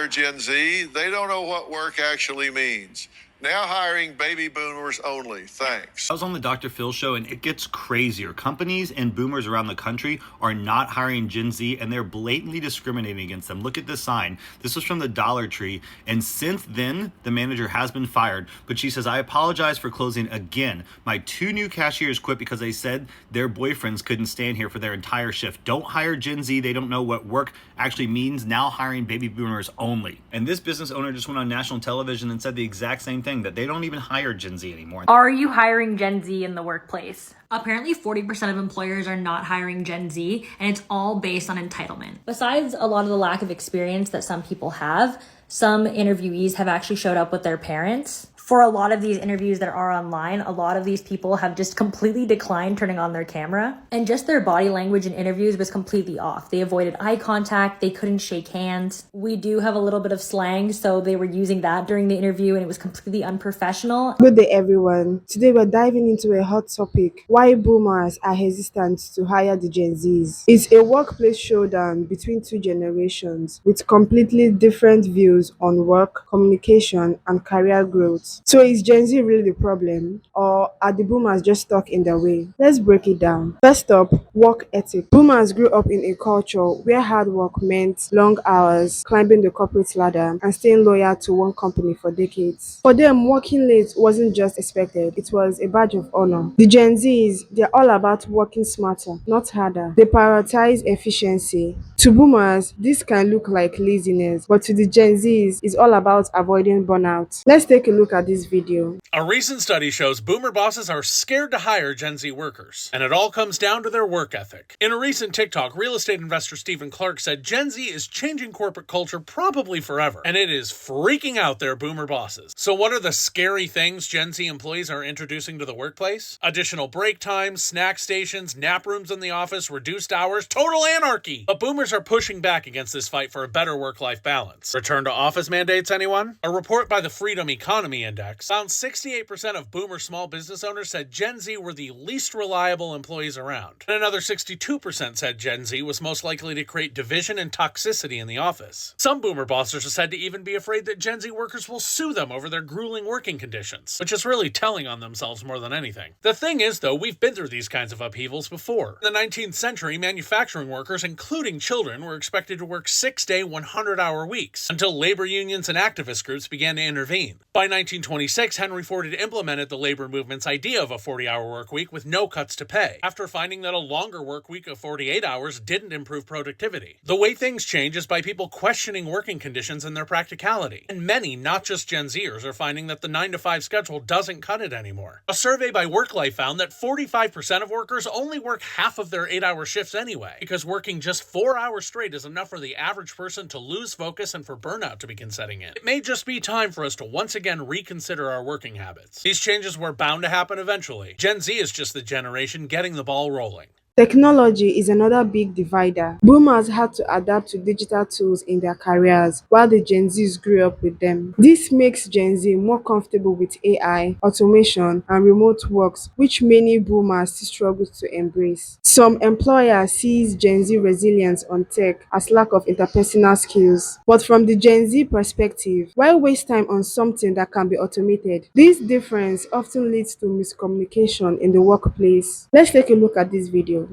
hire Gen Z. They don't know what work actually means. Now hiring baby boomers only. Thanks. I was on the Dr. Phil show, and it gets crazier. Companies and boomers around the country are not hiring Gen Z, and they're blatantly discriminating against them. Look at this sign. This was from the Dollar Tree, and since then, the manager has been fired. But she says, I apologize for closing again. My 2 new cashiers quit because they said their boyfriends couldn't stand here for their entire shift. Don't hire Gen Z. They don't know what work actually means. Now hiring baby boomers only. And this business owner just went on national television and said the exact same thing, that they don't even hire Gen Z anymore. Are you hiring Gen Z in the workplace? Apparently 40% of employers are not hiring Gen Z, and it's all based on entitlement. Besides a lot of the lack of experience that some people have, some interviewees have actually showed up with their parents. For a lot of these interviews that are online, a lot of these people have just completely declined turning on their camera, and just their body language in interviews was completely off. They avoided eye contact, they couldn't shake hands. We do have a little bit of slang, so they were using that during the interview, and it was completely unprofessional. Good day, everyone. Today we're diving into a hot topic: why boomers are hesitant to hire the Gen Zs. It's a workplace showdown between 2 generations with completely different views on work, communication, and career growth. So is Gen Z really the problem, or are the boomers just stuck in their way? Let's break it down. First up, work ethic. Boomers grew up in a culture where hard work meant long hours, climbing the corporate ladder, and staying loyal to one company for decades. For them, working late wasn't just expected, it was a badge of honor. The Gen Zs, they're all about working smarter, not harder. They prioritize efficiency. To boomers, this can look like laziness, but to the Gen Zs, it's all about avoiding burnout. Let's take a look at this video. A recent study shows boomer bosses are scared to hire Gen Z workers, and it all comes down to their work ethic. In a recent TikTok, real estate investor Stephen Clark said Gen Z is changing corporate culture probably forever, and it is freaking out their boomer bosses. So what are the scary things Gen Z employees are introducing to the workplace? Additional break times, snack stations, nap rooms in the office, reduced hours, total anarchy! But boomers are pushing back against this fight for a better work-life balance. Return to office mandates, anyone? A report by the Freedom Economy Index found 68% of boomer small business owners said Gen Z were the least reliable employees around. And another 62% said Gen Z was most likely to create division and toxicity in the office. Some boomer bosses are said to even be afraid that Gen Z workers will sue them over their grueling working conditions, which is really telling on themselves more than anything. The thing is, though, we've been through these kinds of upheavals before. In the 19th century, manufacturing workers, including children, were expected to work 6-day, 100-hour weeks, until labor unions and activist groups began to intervene. By 1926, Henry Ford had implemented the labor movement's idea of a 40-hour work week with no cuts to pay, after finding that a longer work week of 48 hours didn't improve productivity. The way things change is by people questioning working conditions and their practicality. And many, not just Gen Zers, are finding that the 9-to-5 schedule doesn't cut it anymore. A survey by WorkLife found that 45% of workers only work half of their 8-hour shifts anyway, because working just 4 hours straight is enough for the average person to lose focus and for burnout to begin setting in. It may just be time for us to once again reconsider our working habits. These changes were bound to happen eventually. Gen Z is just the generation getting the ball rolling. Technology is another big divider. Boomers had to adapt to digital tools in their careers, while the Gen Zs grew up with them. This makes Gen Z more comfortable with AI, automation, and remote works, which many boomers still struggle to embrace. Some employers see Gen Z resilience on tech as lack of interpersonal skills. But from the Gen Z perspective, why waste time on something that can be automated? This difference often leads to miscommunication in the workplace. Let's take a look at this video.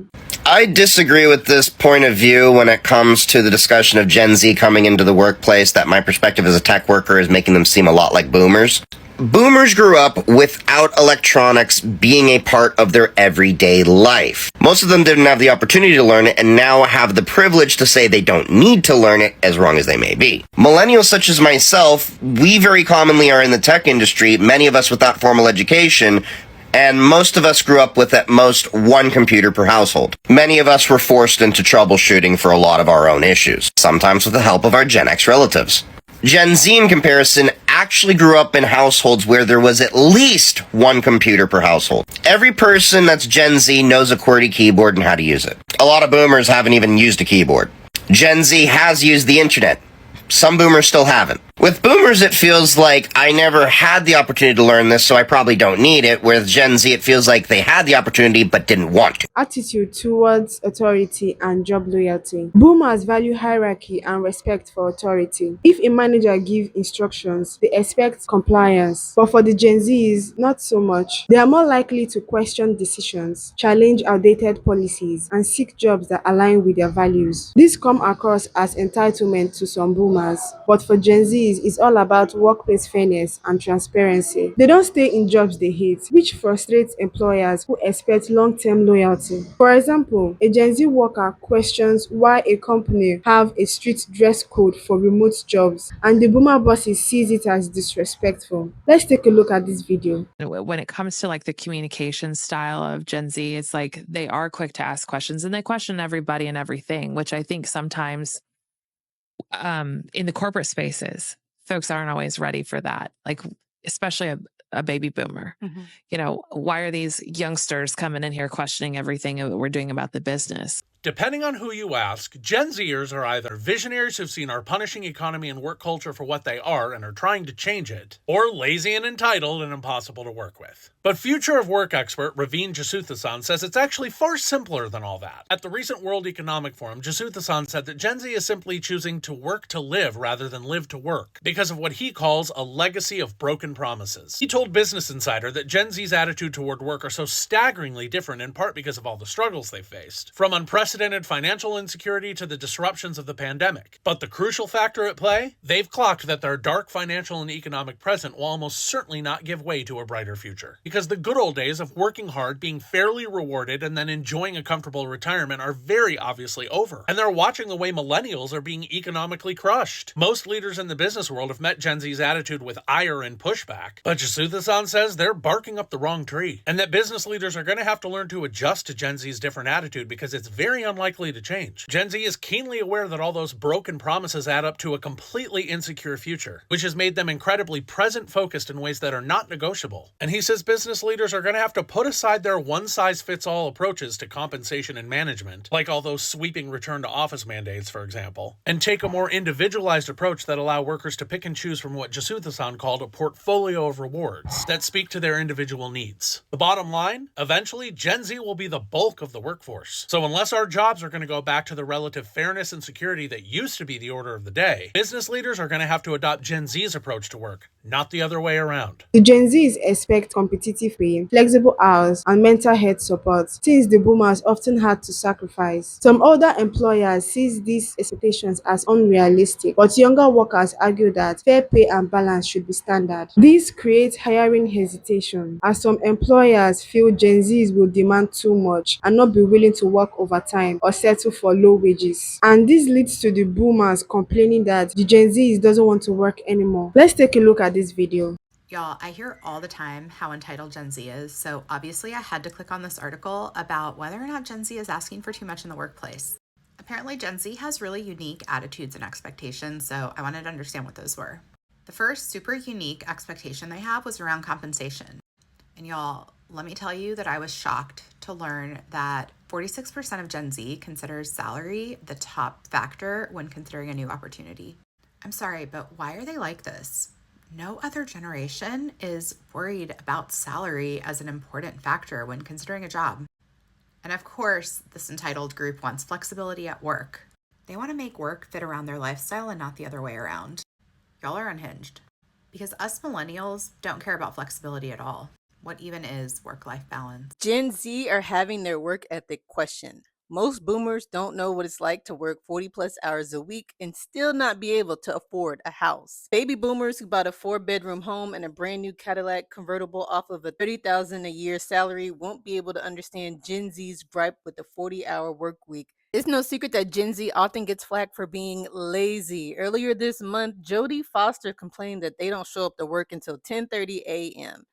I disagree with this point of view when it comes to the discussion of Gen Z coming into the workplace, that my perspective as a tech worker is making them seem a lot like boomers. Boomers grew up without electronics being a part of their everyday life. Most of them didn't have the opportunity to learn it and now have the privilege to say they don't need to learn it, as wrong as they may be. Millennials such as myself, we very commonly are in the tech industry, many of us without formal education, and most of us grew up with at most one computer per household. Many of us were forced into troubleshooting for a lot of our own issues, sometimes with the help of our Gen X relatives. Gen Z, in comparison, actually grew up in households where there was at least one computer per household. Every person that's Gen Z knows a QWERTY keyboard and how to use it. A lot of boomers haven't even used a keyboard. Gen Z has used the internet. Some boomers still haven't. With boomers, it feels like I never had the opportunity to learn this, so I probably don't need it. With Gen Z, it feels like they had the opportunity but didn't want to. Attitude towards authority and job loyalty. Boomers value hierarchy and respect for authority. If a manager gives instructions, they expect compliance. But for the Gen Zs, not so much. They are more likely to question decisions, challenge outdated policies, and seek jobs that align with their values. This come across as entitlement to some boomers, but for Gen Zs, it's all about workplace fairness and transparency. They don't stay in jobs they hate, which frustrates employers who expect long-term loyalty. For example, a Gen Z worker questions why a company have a strict dress code for remote jobs, and the boomer bosses sees it as disrespectful. Let's take a look at this video. When it comes to like the communication style of Gen Z, it's like they are quick to ask questions and they question everybody and everything, which I think sometimes in the corporate spaces, folks aren't always ready for that. Like, especially a baby boomer. You know, why are these youngsters coming in here questioning everything that we're doing about the business? Depending on who you ask, Gen Zers are either visionaries who've seen our punishing economy and work culture for what they are and are trying to change it, or lazy and entitled and impossible to work with. But future of work expert Raveen Jasuthasan says it's actually far simpler than all that. At the recent World Economic Forum, Jasuthasan said that Gen Z is simply choosing to work to live rather than live to work, because of what he calls a legacy of broken promises. He told Business Insider that Gen Z's attitude toward work are so staggeringly different in part because of all the struggles they faced, from unprecedented financial insecurity to the disruptions of the pandemic. But the crucial factor at play? They've clocked that their dark financial and economic present will almost certainly not give way to a brighter future. Because the good old days of working hard, being fairly rewarded, and then enjoying a comfortable retirement are very obviously over. And they're watching the way millennials are being economically crushed. Most leaders in the business world have met Gen Z's attitude with ire and pushback, but Jasuthasan says they're barking up the wrong tree, and that business leaders are going to have to learn to adjust to Gen Z's different attitude because it's very unlikely to change. Gen Z is keenly aware that all those broken promises add up to a completely insecure future, which has made them incredibly present-focused in ways that are not negotiable. And he says business leaders are going to have to put aside their one-size-fits-all approaches to compensation and management, like all those sweeping return-to-office mandates, for example, and take a more individualized approach that allow workers to pick and choose from what Jasuthasan called a portfolio of rewards that speak to their individual needs. The bottom line? Eventually, Gen Z will be the bulk of the workforce. So unless our jobs are going to go back to the relative fairness and security that used to be the order of the day, business leaders are going to have to adopt Gen Z's approach to work, not the other way around. The Gen Zs expect competitive pay, flexible hours, and mental health support, things the boomers often had to sacrifice. Some older employers see these expectations as unrealistic, but younger workers argue that fair pay and balance should be standard. This creates hiring hesitation, as some employers feel Gen Zs will demand too much and not be willing to work overtime or settle for low wages. And this leads to the boomers complaining that the Gen Zs doesn't want to work anymore. Let's take a look at this video. Y'all, I hear all the time how entitled Gen Z is, so obviously I had to click on this article about whether or not Gen Z is asking for too much in the workplace. Apparently, Gen Z has really unique attitudes and expectations, so I wanted to understand what those were. The first super unique expectation they have was around compensation. And y'all, let me tell you that I was shocked to learn that 46% of Gen Z considers salary the top factor when considering a new opportunity. I'm sorry, but why are they like this? No other generation is worried about salary as an important factor when considering a job. And of course, this entitled group wants flexibility at work. They want to make work fit around their lifestyle and not the other way around. Y'all are unhinged. Because us millennials don't care about flexibility at all. What even is work-life balance? Gen Z are having their work ethic questioned. Most boomers don't know what it's like to work 40 plus hours a week and still not be able to afford a house. Baby boomers who bought a 4-bedroom home and a brand new Cadillac convertible off of a $30,000 a year salary won't be able to understand Gen Z's gripe with the 40-hour work week. It's no secret that Gen Z often gets flack for being lazy. Earlier this month, Jodie Foster complained that they don't show up to work until 10:30 a.m.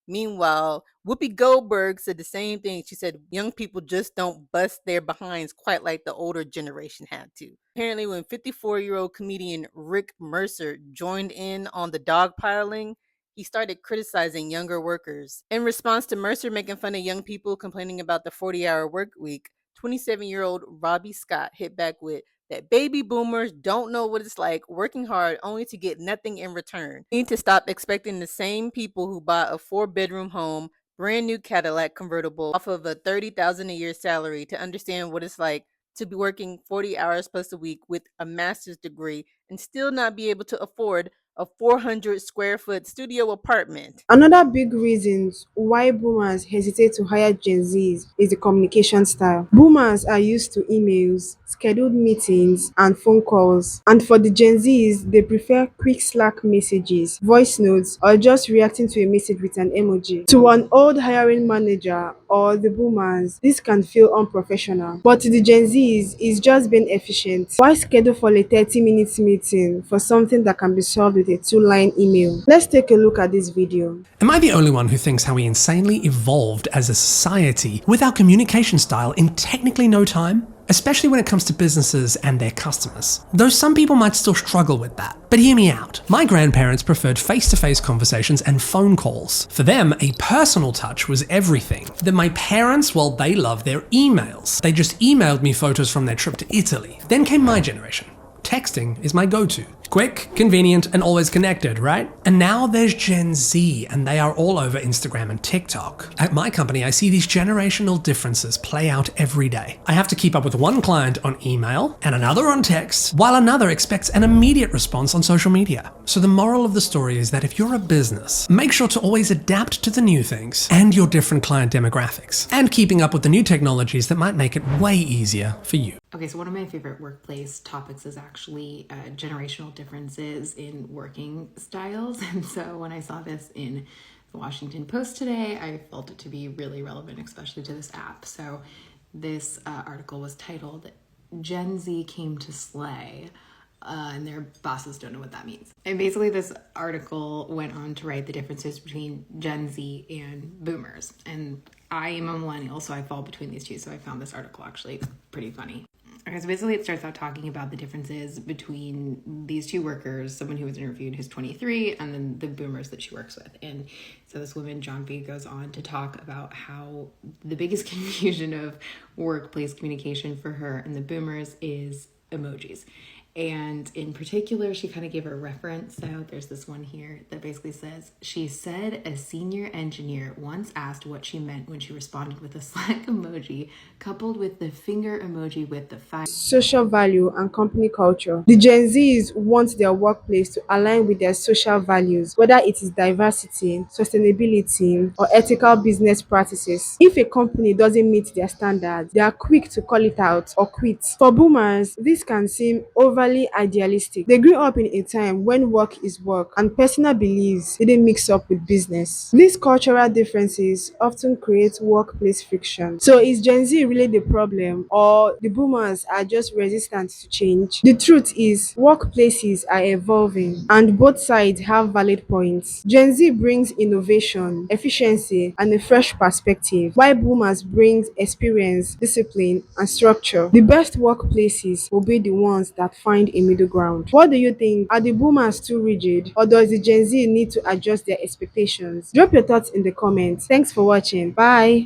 Meanwhile, Whoopi Goldberg said the same thing. She said young people just don't bust their behinds quite like the older generation had to. Apparently, when 54-year-old comedian Rick Mercer joined in on the dogpiling, he started criticizing younger workers. In response to Mercer making fun of young people complaining about the 40-hour work week, 27-year-old Robbie Scott hit back with, that baby boomers don't know what it's like working hard only to get nothing in return. We need to stop expecting the same people who bought a 4-bedroom home, brand new Cadillac convertible off of a $30,000 a year salary to understand what it's like to be working 40 hours plus a week with a master's degree and still not be able to afford a 400 square foot studio apartment. Another big reason why boomers hesitate to hire Gen Zs is the communication style. Boomers are used to emails, scheduled meetings, and phone calls. And for the Gen Zs, they prefer quick Slack messages, voice notes, or just reacting to a message with an emoji. To an old hiring manager or the boomers, this can feel unprofessional. But to the Gen Zs, it's just being efficient. Why schedule for a 30 minutes meeting for something that can be solved with a 2-line email? Let's take a look at this video. Am I the only one who thinks how we insanely evolved as a society with our communication style in technically no time? Especially when it comes to businesses and their customers. Though some people might still struggle with that. But hear me out. My grandparents preferred face-to-face conversations and phone calls. For them, a personal touch was everything. Then my parents, well, they love their emails. They just emailed me photos from their trip to Italy. Then came my generation. Texting is my go-to. Quick, convenient, and always connected, right? And now there's Gen Z, and they are all over Instagram and TikTok. At my company, I see these generational differences play out every day. I have to keep up with one client on email and another on text, while another expects an immediate response on social media. So the moral of the story is that if you're a business, make sure to always adapt to the new things and your different client demographics, and keeping up with the new technologies that might make it way easier for you. Okay, so one of my favorite workplace topics is actually generational differences in working styles. And so when I saw this in the Washington Post today, I felt it to be really relevant, especially to this app. So this article was titled, Gen Z Came to Slay, and their bosses don't know what that means. And basically this article went on to write the differences between Gen Z and boomers. And I am a millennial, so I fall between these two. So I found this article actually pretty funny. Okay, so basically it starts out talking about the differences between these two workers, someone who was interviewed who's 23, and then the boomers that she works with. And so this woman, John B, goes on to talk about how the biggest confusion of workplace communication for her and the boomers is emojis. And in particular, she kind of gave a reference. So there's this one here that basically says, she said a senior engineer once asked what she meant when she responded with a Slack emoji coupled with the finger emoji with the fire. Social value and company culture. The Gen Zs want their workplace to align with their social values, whether it is diversity, sustainability, or ethical business practices. If a company doesn't meet their standards, they are quick to call it out or quit. For boomers, this can seem overly idealistic. They grew up in a time when work is work and personal beliefs didn't mix up with business. These cultural differences often create workplace friction. So is Gen Z really the problem, or the boomers are just resistant to change? The truth is, workplaces are evolving and both sides have valid points. Gen Z brings innovation, efficiency, and a fresh perspective, while boomers brings experience, discipline, and structure. The best workplaces will be the ones that find a middle ground. What do you think? Are the boomers too rigid, or does the Gen Z need to adjust their expectations? Drop your thoughts in the comments. Thanks for watching. Bye.